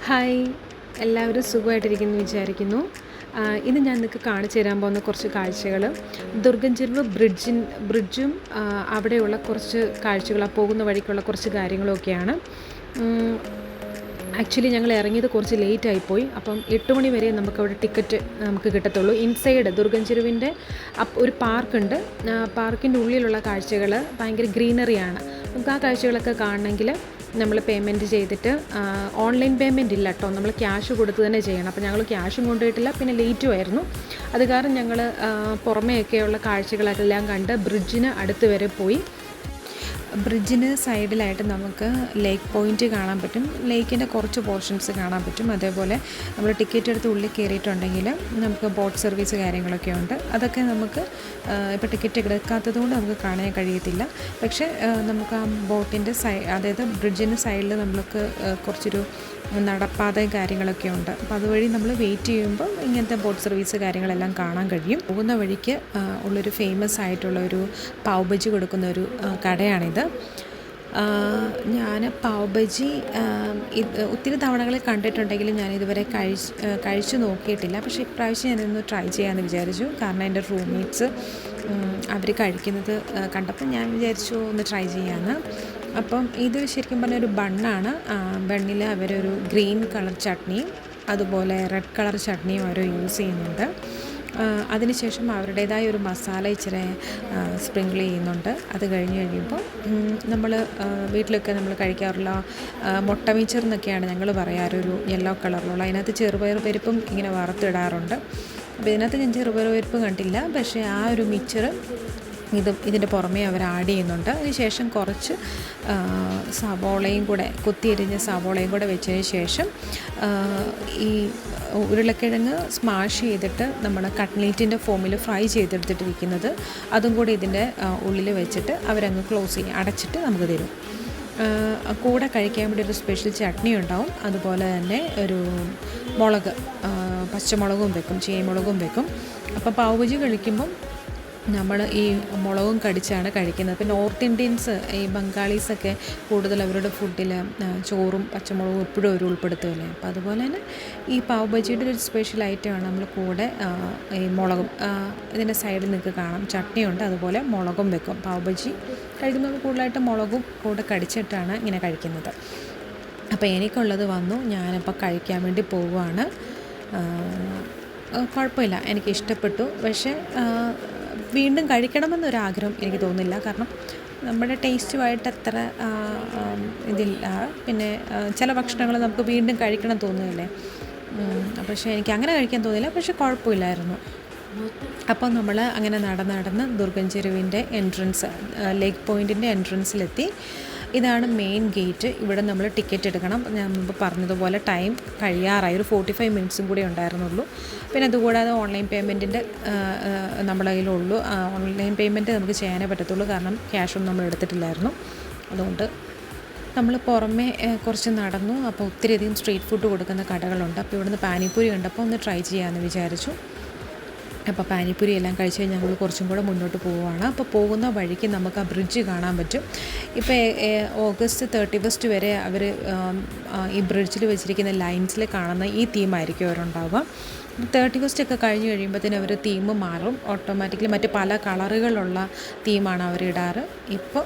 Hi, എല്ലാവരും സുഖമായിട്ടിരിക്കുന്നു വിചാരിക്കുന്നു. ഇന്ന് ഞാൻ നിങ്ങൾക്ക് കാണിച്ചു തരാൻ പോകുന്ന കുറച്ച് കാഴ്ചകൾ ദുർഗം ചെരുവ് ബ്രിഡ്ജും അവിടെയുള്ള കുറച്ച് കാഴ്ചകൾ, ആ പോകുന്ന വഴിക്കുള്ള കുറച്ച് കാര്യങ്ങളൊക്കെയാണ്. ആക്ച്വലി ഞങ്ങൾ ഇറങ്ങിയത് കുറച്ച് ലേറ്റായിപ്പോയി. അപ്പം 8 മണി വരെ നമുക്കവിടെ ടിക്കറ്റ് നമുക്ക് കിട്ടത്തുള്ളൂ. ഇൻസൈഡ് ദുർഗം ചെരുവിൻ്റെ ഒരു പാർക്കുണ്ട്. പാർക്കിൻ്റെ ഉള്ളിലുള്ള കാഴ്ചകൾ ഭയങ്കര ഗ്രീനറിയാണ്. നമുക്ക് ആ കാഴ്ചകളൊക്കെ കാണണമെങ്കിൽ നമ്മൾ പേയ്മെൻറ്റ് ചെയ്തിട്ട്, ഓൺലൈൻ പേയ്മെൻറ്റ് ഇല്ല കേട്ടോ, നമ്മൾ ക്യാഷ് കൊടുത്ത് തന്നെ ചെയ്യണം. അപ്പോൾ ഞങ്ങൾ ക്യാഷും കൊണ്ടുപോയിട്ടില്ല, പിന്നെ ലേറ്റും ആയിരുന്നു. അത് കാരണം ഞങ്ങൾ പുറമേയൊക്കെയുള്ള കാഴ്ചകളെല്ലാം കണ്ട് ബ്രിഡ്ജിന് അടുത്ത് വരെ പോയി. ബ്രിഡ്ജിന് സൈഡിലായിട്ട് നമുക്ക് ലേക്ക് പോയിൻറ്റ് കാണാൻ പറ്റും. ലേക്കിൻ്റെ കുറച്ച് പോർഷൻസ് കാണാൻ പറ്റും. അതേപോലെ നമ്മൾ ടിക്കറ്റ് എടുത്ത് ഉള്ളിൽ കയറിയിട്ടുണ്ടെങ്കിൽ നമുക്ക് ബോട്ട് സർവീസ് കാര്യങ്ങളൊക്കെ ഉണ്ട്. അതൊക്കെ നമുക്ക് ഇപ്പോൾ ടിക്കറ്റ് എടുക്കാത്തത് കൊണ്ട് നമുക്ക് കാണാൻ കഴിയത്തില്ല. പക്ഷേ നമുക്ക് ആ ബോട്ടിൻ്റെ അതായത് ബ്രിഡ്ജിൻ്റെ സൈഡിൽ നമ്മൾക്ക് കുറച്ചൊരു നടപ്പാതയും കാര്യങ്ങളൊക്കെ ഉണ്ട്. അപ്പോൾ അതുവഴി നമ്മൾ വെയിറ്റ് ചെയ്യുമ്പോൾ ഇങ്ങനത്തെ ബോട്ട് സർവീസ് കാര്യങ്ങളെല്ലാം കാണാൻ കഴിയും. പോകുന്ന വഴിക്ക് ഉള്ളൊരു ഫേമസ് ആയിട്ടുള്ള ഒരു പാവ് ബജി കൊടുക്കുന്ന ഒരു കടയാണിത്. ഞാൻ പാവ് ബജി ഒത്തിരി തവണകളിൽ കണ്ടിട്ടുണ്ടെങ്കിലും ഞാനിതുവരെ കഴിച്ചു നോക്കിയിട്ടില്ല. പക്ഷേ ഇപ്രാവശ്യം ഞാനൊന്ന് ട്രൈ ചെയ്യാമെന്ന് വിചാരിച്ചു. കാരണം എൻ്റെ റൂംമേറ്റ്സ് അവർ കഴിക്കുന്നത് കണ്ടപ്പോൾ ഞാൻ വിചാരിച്ചു ഒന്ന് ട്രൈ ചെയ്യാമെന്ന്. അപ്പം ഇത് ശരിക്കും പറഞ്ഞാൽ ഒരു ബണ്ണാണ്. ബണ്ണിൽ അവരൊരു ഗ്രീൻ കളർ ചട്നിയും അതുപോലെ റെഡ് കളർ ചട്നിയും അവർ യൂസ് ചെയ്യുന്നുണ്ട്. അതിനുശേഷം അവരുടേതായ ഒരു മസാല ഇച്ചിരി സ്പ്രിങ്കിൾ ചെയ്യുന്നുണ്ട്. അത് കഴിഞ്ഞ് കഴിയുമ്പോൾ നമ്മൾ വീട്ടിലൊക്കെ നമ്മൾ കഴിക്കാറുള്ള മുട്ട മിച്ചർ എന്നൊക്കെയാണ് ഞങ്ങൾ പറയാറ്, ഒരു യെല്ലോ കളറിലുള്ള. അതിനകത്ത് ചെറുപയർ പരിപ്പും ഇങ്ങനെ വറുത്തിടാറുണ്ട്. അപ്പോൾ ഇതിനകത്ത് ഞാൻ ചെറുപയർ പരിപ്പ് കണ്ടില്ല, പക്ഷേ ആ ഒരു മിച്ചർ ഇതിൻ്റെ പുറമേ അവർ ആഡ് ചെയ്യുന്നുണ്ട്. അതിനുശേഷം കുറച്ച് സവോളയും കൂടെ, കുത്തിയരിഞ്ഞ സവോളയും കൂടെ വെച്ചതിന് ശേഷം ഈ ഉരുളക്കിഴങ്ങ് സ്മാഷ് ചെയ്തിട്ട് നമ്മൾ കട്ട്ലേറ്റിൻ്റെ ഫോമിൽ ഫ്രൈ ചെയ്തെടുത്തിട്ടിരിക്കുന്നത് അതും കൂടി ഇതിൻ്റെ ഉള്ളിൽ വെച്ചിട്ട് അവരങ്ങ് ക്ലോസ് ചെയ്യും, അടച്ചിട്ട് നമുക്ക് തരും. കൂടെ കഴിക്കാൻ വേണ്ടി ഒരു സ്പെഷ്യൽ ചട്നി ഉണ്ടാവും. അതുപോലെ തന്നെ ഒരു മുളക്, പച്ചമുളകും വെക്കും, ചീമുളകും വെക്കും. അപ്പോൾ പാവ് ബജി കഴിക്കുമ്പം നമ്മൾ ഈ മുളകും കടിച്ചാണ് കഴിക്കുന്നത്. ഇപ്പോൾ നോർത്ത് ഇന്ത്യൻസ്, ഈ ബംഗാളീസൊക്കെ കൂടുതൽ അവരുടെ ഫുഡിൽ ചോറും പച്ചമുളകും എപ്പോഴും അവർ ഉൾപ്പെടുത്തുമല്ലേ. അപ്പോൾ അതുപോലെ തന്നെ ഈ പാവ് ബജിയുടെ ഒരു സ്പെഷ്യൽ ഐറ്റമാണ് നമ്മൾ കൂടെ ഈ മുളകും, ഇതിൻ്റെ സൈഡിൽ നിങ്ങൾക്ക് കാണാം ചട്നിയുണ്ട്, അതുപോലെ മുളകും വെക്കും. പാവ് ബജി കഴിക്കുന്നത് കൂടുതലായിട്ട് മുളകും കൂടെ കടിച്ചിട്ടാണ് ഇങ്ങനെ കഴിക്കുന്നത്. അപ്പോൾ എനിക്കുള്ളത് വന്നു, ഞാനിപ്പോൾ കഴിക്കാൻ വേണ്ടി പോവുകയാണ്. കുഴപ്പമില്ല, എനിക്ക് ഇഷ്ടപ്പെട്ടു. പക്ഷേ വീണ്ടും കഴിക്കണമെന്നൊരാഗ്രഹം എനിക്ക് തോന്നുന്നില്ല. കാരണം നമ്മുടെ ടേസ്റ്റുമായിട്ട് അത്ര ഇതില്ല. പിന്നെ ചില ഭക്ഷണങ്ങൾ നമുക്ക് വീണ്ടും കഴിക്കണം തോന്നുന്നില്ലേ. പക്ഷേ എനിക്ക് അങ്ങനെ കഴിക്കാൻ തോന്നില്ല, പക്ഷേ കുഴപ്പമില്ലായിരുന്നു. അപ്പോൾ നമ്മൾ അങ്ങനെ നടന്ന് ദുർഗം ചെരുവിൻ്റെ എൻട്രൻസ്, ലേക്ക് പോയിൻറ്റിൻ്റെ എൻട്രൻസിലെത്തി. ഇതാണ് മെയിൻ ഗേറ്റ്. ഇവിടെ നമ്മൾ ടിക്കറ്റ് എടുക്കണം. ഞാൻ മുമ്പ് പറഞ്ഞതുപോലെ ടൈം കഴിയാറായി, ഒരു 45 മിനിറ്റ്സും കൂടി ഉണ്ടായിരുന്നുള്ളൂ. പിന്നെ അതുകൂടാതെ ഓൺലൈൻ പേയ്മെൻറ്റിൻ്റെ നമ്മുടെ കയ്യിലുള്ളൂ. ഓൺലൈൻ പേയ്മെൻറ്റ് നമുക്ക് ചെയ്യാനേ പറ്റത്തുള്ളൂ, കാരണം ക്യാഷൊന്നും നമ്മൾ എടുത്തിട്ടില്ലായിരുന്നു. അതുകൊണ്ട് നമ്മൾ പുറമേ കുറച്ച് നടന്നു. അപ്പോൾ ഒത്തിരിയധികം സ്ട്രീറ്റ് ഫുഡ് കൊടുക്കുന്ന കടകളുണ്ട്. അപ്പോൾ ഇവിടുന്ന് പാനിപ്പൂരി കണ്ടപ്പോൾ ഒന്ന് ട്രൈ ചെയ്യാമെന്ന് വിചാരിച്ചു. അപ്പോൾ പാനിപ്പൂരി എല്ലാം കഴിച്ച് കഴിഞ്ഞ് ഞങ്ങൾ കുറച്ചും കൂടെ മുന്നോട്ട് പോവുകയാണ്. അപ്പോൾ പോകുന്ന വഴിക്ക് നമുക്ക് ആ ബ്രിഡ്ജ് കാണാൻ പറ്റും. ഇപ്പോൾ ഓഗസ്റ്റ് 31 വരെ അവർ ഈ ബ്രിഡ്ജിൽ വെച്ചിരിക്കുന്ന ലൈൻസിൽ കാണുന്ന ഈ തീമായിരിക്കും അവരുണ്ടാവുക. 31 ഒക്കെ കഴിഞ്ഞ് കഴിയുമ്പോഴത്തേനും അവർ തീം മാറും ഓട്ടോമാറ്റിക്കലി. മറ്റ് പല കളറുകളുള്ള തീമാണ് അവരിടാറ്. ഇപ്പോൾ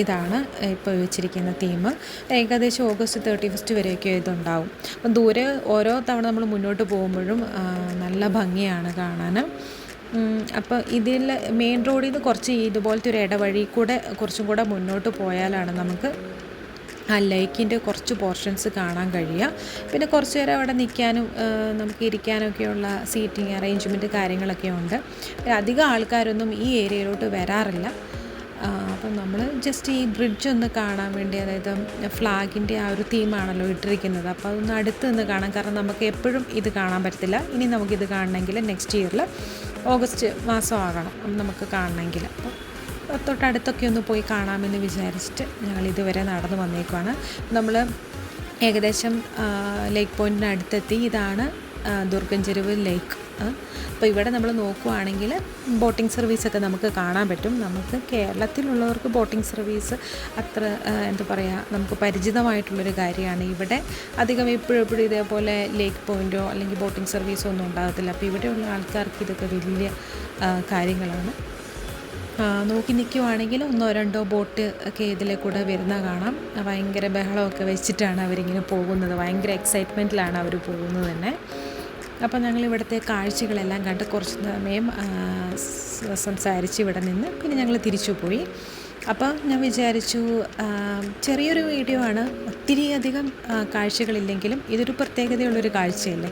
ഇതാണ് ഇപ്പോൾ വെച്ചിരിക്കുന്ന തീം. ഏകദേശം ഓഗസ്റ്റ് 31 വരെയൊക്കെ ഇതുണ്ടാവും. അപ്പം ദൂരെ ഓരോ തവണ നമ്മൾ മുന്നോട്ട് പോകുമ്പോഴും നല്ല ഭംഗിയാണ് കാണാൻ. അപ്പോൾ ഇതിൽ മെയിൻ റോഡിൽ നിന്ന് കുറച്ച് ഇതുപോലത്തെ ഒരു ഇടവഴി കൂടെ കുറച്ചും കൂടെ മുന്നോട്ട് പോയാലാണ് നമുക്ക് ആ ലേക്കിൻ്റെ കുറച്ച് പോർഷൻസ് കാണാൻ കഴിയുക. പിന്നെ കുറച്ച് നേരം അവിടെ നിൽക്കാനും നമുക്ക് ഇരിക്കാനൊക്കെയുള്ള സീറ്റിംഗ് അറേഞ്ച്മെൻറ്റ് കാര്യങ്ങളൊക്കെ ഉണ്ട്. പിന്നെ അധികം ആൾക്കാരൊന്നും ഈ ഏരിയയിലോട്ട് വരാറില്ല. അപ്പം നമ്മൾ ജസ്റ്റ് ഈ ബ്രിഡ്ജ് ഒന്ന് കാണാൻ വേണ്ടി, അതായത് ഫ്ലാഗിൻ്റെ ആ ഒരു തീമാണല്ലോ ഇട്ടിരിക്കുന്നത്, അപ്പോൾ അതൊന്ന് അടുത്ത് നിന്ന് കാണാം. കാരണം നമുക്ക് എപ്പോഴും ഇത് കാണാൻ പറ്റത്തില്ല. ഇനി നമുക്കിത് കാണണമെങ്കിൽ നെക്സ്റ്റ് ഇയറിൽ ഓഗസ്റ്റ് മാസം ആകണം നമുക്ക് കാണണമെങ്കിൽ. അപ്പോൾ തൊട്ടടുത്തൊക്കെ ഒന്ന് പോയി കാണാമെന്ന് വിചാരിച്ചിട്ട് ഞങ്ങൾ ഇതുവരെ നടന്നു വന്നേക്കുവാണ്. നമ്മൾ ഏകദേശം ലേക്ക് പോയിൻറ്റിന് അടുത്തെത്തി. ഇതാണ് ദുർഗം ചെരുവ് ലേക്ക് അപ്പോൾ ഇവിടെ നമ്മൾ നോക്കുവാണെങ്കിൽ ബോട്ടിംഗ് സർവീസൊക്കെ നമുക്ക് കാണാൻ പറ്റും. നമുക്ക് കേരളത്തിലുള്ളവർക്ക് ബോട്ടിംഗ് സർവീസ് അത്ര എന്താ പറയുക, നമുക്ക് പരിചിതമായിട്ടുള്ളൊരു കാര്യമാണ്. ഇവിടെ അധികം എപ്പോഴും ഇതേപോലെ ലേക്ക് പോയിൻറ്റോ അല്ലെങ്കിൽ ബോട്ടിംഗ് സർവീസോ ഒന്നും ഉണ്ടാകത്തില്ല. അപ്പോൾ ഇവിടെയുള്ള ആൾക്കാർക്ക് ഇതൊക്കെ വലിയ കാര്യങ്ങളാണ്. നോക്കി നിൽക്കുവാണെങ്കിൽ 1-2 ബോട്ട് ഒക്കെ ഇതിലെ കൂടെ വരുന്ന കാണാം. ഭയങ്കര ബഹളമൊക്കെ വെച്ചിട്ടാണ് അവരിങ്ങനെ പോകുന്നത്. ഭയങ്കര എക്സൈറ്റ്മെൻറ്റിലാണ് അവർ പോകുന്നത് തന്നെ. അപ്പോൾ ഞങ്ങൾ ഇവിടുത്തെ കാഴ്ചകളെല്ലാം കണ്ട് കുറച്ച് സമയം സംസാരിച്ച് ഇവിടെ നിന്ന് പിന്നെ ഞങ്ങൾ തിരിച്ചു പോയി. അപ്പോൾ ഞാൻ വിചാരിച്ചു ചെറിയൊരു വീഡിയോ ആണ്, ഒത്തിരി അധികം കാഴ്ചകളില്ലെങ്കിലും ഇതൊരു പ്രത്യേകതയുള്ളൊരു കാഴ്ചയല്ലേ.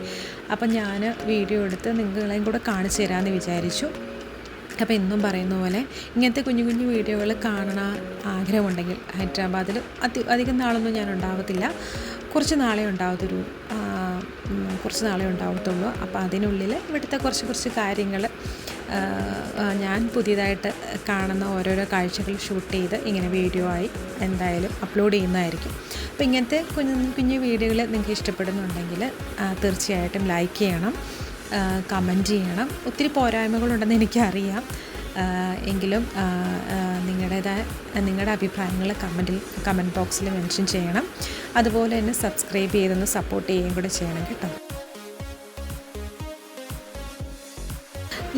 അപ്പം ഞാൻ വീഡിയോ എടുത്ത് നിങ്ങളെയും കൂടെ കാണിച്ചു തരാമെന്ന് വിചാരിച്ചു. അപ്പോൾ എന്നും പറയുന്ന പോലെ ഇങ്ങനത്തെ കുഞ്ഞു കുഞ്ഞു വീഡിയോകൾ കാണണ ആഗ്രഹമുണ്ടെങ്കിൽ ഹൈദരാബാദിൽ അധികം നാളൊന്നും ഞാൻ ഉണ്ടാവത്തില്ല. കുറച്ച് നാളെ ഉണ്ടാവത്തുള്ളൂ. അപ്പോൾ അതിനുള്ളിൽ ഇവിടുത്തെ കുറച്ച് കാര്യങ്ങൾ ഞാൻ പുതിയതായിട്ട് കാണുന്ന ഓരോരോ കാഴ്ചകൾ ഷൂട്ട് ചെയ്ത് ഇങ്ങനെ വീഡിയോ ആയി എന്തായാലും അപ്ലോഡ് ചെയ്യുന്നതായിരിക്കും. അപ്പോൾ ഇങ്ങനത്തെ കുഞ്ഞു വീഡിയോകൾ നിങ്ങൾക്ക് ഇഷ്ടപ്പെടുന്നുണ്ടെങ്കിൽ തീർച്ചയായിട്ടും ലൈക്ക് ചെയ്യണം, കമൻറ്റ് ചെയ്യണം. ഒത്തിരി പോരായ്മകളുണ്ടെന്ന് എനിക്കറിയാം, എങ്കിലും നിങ്ങളുടെ അഭിപ്രായങ്ങൾ കമൻറ്റ് ബോക്സിൽ മെൻഷൻ ചെയ്യണം. അതുപോലെ തന്നെ സബ്സ്ക്രൈബ് ചെയ്തൊന്ന് സപ്പോർട്ട് ചെയ്യുകയും കൂടെ ചെയ്യണം കേട്ടോ.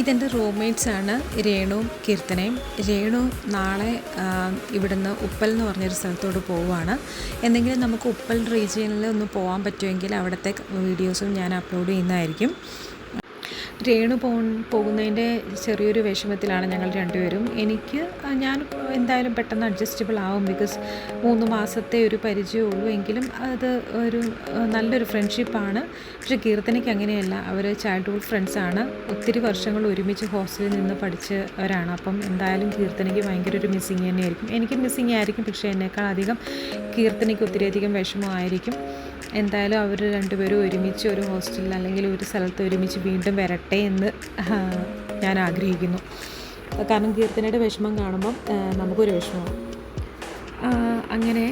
ഇതെൻ്റെ റൂംമേറ്റ്സാണ് രേണുവും കീർത്തനയും. രേണു നാളെ ഇവിടുന്ന് ഉപ്പൽ എന്ന് പറഞ്ഞൊരു സ്ഥലത്തോട്ട് പോവുകയാണ്. എന്തെങ്കിലും നമുക്ക് ഉപ്പൽ റീജിയനിൽ ഒന്ന് പോകാൻ പറ്റുമെങ്കിൽ അവിടുത്തെ വീഡിയോസും ഞാൻ അപ്ലോഡ് ചെയ്യുന്നതായിരിക്കും. രേണു പോകുന്നതിൻ്റെ ചെറിയൊരു വിഷമത്തിലാണ് ഞങ്ങൾ രണ്ടുപേരും. ഞാൻ എന്തായാലും പെട്ടെന്ന് അഡ്ജസ്റ്റബിൾ ആവും, ബിക്കോസ് 3 മാസത്തെ ഒരു പരിചയമുള്ളൂ. എങ്കിലും അത് ഒരു നല്ലൊരു ഫ്രണ്ട്ഷിപ്പാണ്. പക്ഷേ കീർത്തനയ്ക്ക് അങ്ങനെയല്ല, അവർ ചൈൽഡ്ഹുഡ് ഫ്രണ്ട്സാണ്. ഒത്തിരി വർഷങ്ങൾ ഒരുമിച്ച് ഹോസ്റ്റലിൽ നിന്ന് പഠിച്ചവരാണ്. അപ്പം എന്തായാലും കീർത്തനയ്ക്ക് ഭയങ്കര ഒരു മിസ്സിങ് തന്നെയായിരിക്കും. എനിക്ക് മിസ്സിങ് ആയിരിക്കും, പക്ഷേ എന്നേക്കാൾ അധികം കീർത്തനയ്ക്ക് ഒത്തിരിയധികം വിഷമമായിരിക്കും. എന്തായാലും അവർ രണ്ടുപേരും ഒരുമിച്ച് ഒരു ഹോസ്റ്റലിൽ അല്ലെങ്കിൽ ഒരു സ്ഥലത്ത് ഒരുമിച്ച് വീണ്ടും വരട്ടെ എന്ന് ഞാൻ ആഗ്രഹിക്കുന്നു. കാരണം കീർത്തനയുടെ വിഷമം കാണുമ്പം നമുക്കൊരു വിഷമമാണ്. അങ്ങനെ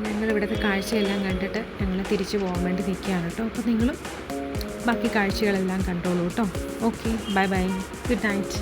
ഞങ്ങൾ ഇവിടുത്തെ കാഴ്ചയെല്ലാം കണ്ടിട്ട് ഞങ്ങൾ തിരിച്ചു പോകാൻ വേണ്ടി നിൽക്കുകയാണ് കേട്ടോ. അപ്പോൾ നിങ്ങളും ബാക്കി കാഴ്ചകളെല്ലാം കണ്ടോളൂ കേട്ടോ. Okay, bye bye, good night.